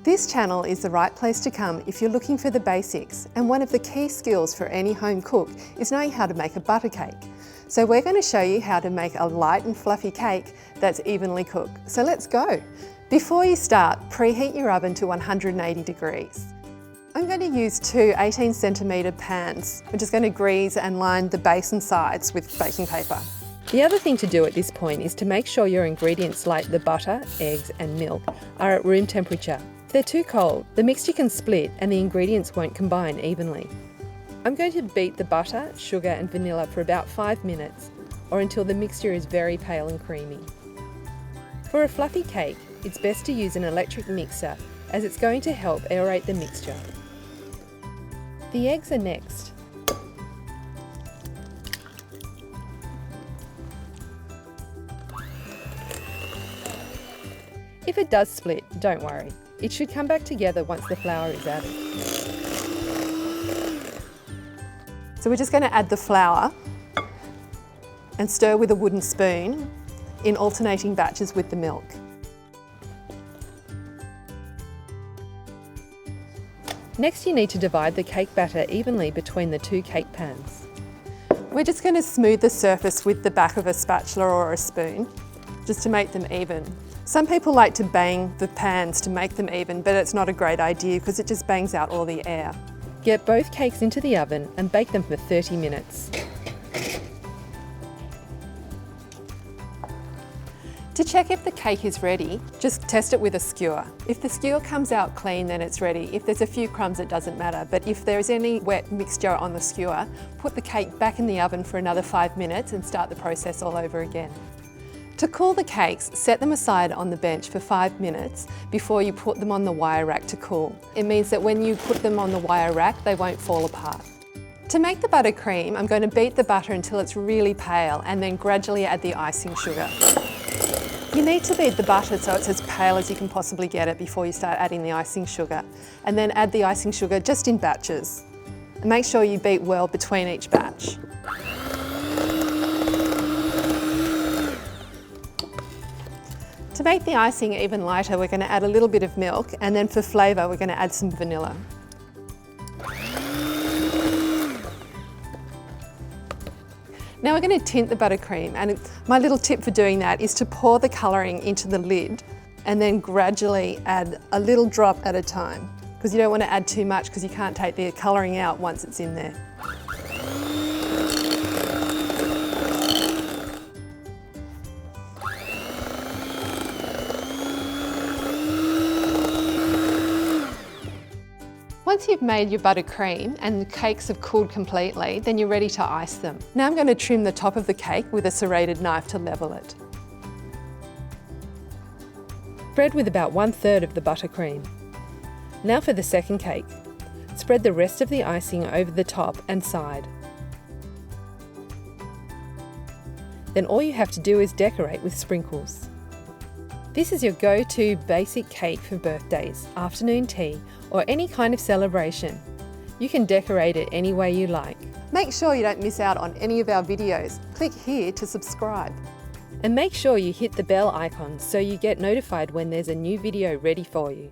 This channel is the right place to come if you're looking for the basics, and one of the key skills for any home cook is knowing how to make a butter cake. So we're going to show you how to make a light and fluffy cake that's evenly cooked. So let's go. Before you start, preheat your oven to 180 degrees. I'm going to use two 18cm pans. We're just going to grease and line the base and sides with baking paper. The other thing to do at this point is to make sure your ingredients like the butter, eggs and milk are at room temperature. If they're too cold, the mixture can split and the ingredients won't combine evenly. I'm going to beat the butter, sugar and vanilla for about 5 minutes, or until the mixture is very pale and creamy. For a fluffy cake, it's best to use an electric mixer as it's going to help aerate the mixture. The eggs are next. If it does split, don't worry. It should come back together once the flour is added. So we're just going to add the flour and stir with a wooden spoon in alternating batches with the milk. Next, you need to divide the cake batter evenly between the two cake pans. We're just going to smooth the surface with the back of a spatula or a spoon, just to make them even. Some people like to bang the pans to make them even, but it's not a great idea because it just bangs out all the air. Get both cakes into the oven and bake them for 30 minutes. To check if the cake is ready, just test it with a skewer. If the skewer comes out clean, then it's ready. If there's a few crumbs, it doesn't matter. But if there's any wet mixture on the skewer, put the cake back in the oven for another 5 minutes and start the process all over again. To cool the cakes, set them aside on the bench for 5 minutes before you put them on the wire rack to cool. It means that when you put them on the wire rack, they won't fall apart. To make the buttercream, I'm going to beat the butter until it's really pale and then gradually add the icing sugar. You need to beat the butter so it's as pale as you can possibly get it before you start adding the icing sugar. And then add the icing sugar just in batches. And make sure you beat well between each batch. To make the icing even lighter, we're going to add a little bit of milk, and then for flavour we're going to add some vanilla. Now we're going to tint the buttercream, and my little tip for doing that is to pour the colouring into the lid and then gradually add a little drop at a time, because you don't want to add too much because you can't take the colouring out once it's in there. Once you've made your buttercream and the cakes have cooled completely, then you're ready to ice them. Now I'm going to trim the top of the cake with a serrated knife to level it. Spread with about 1/3 of the buttercream. Now for the second cake. Spread the rest of the icing over the top and side. Then all you have to do is decorate with sprinkles. This is your go-to basic cake for birthdays, afternoon tea, or any kind of celebration. You can decorate it any way you like. Make sure you don't miss out on any of our videos. Click here to subscribe. And make sure you hit the bell icon so you get notified when there's a new video ready for you.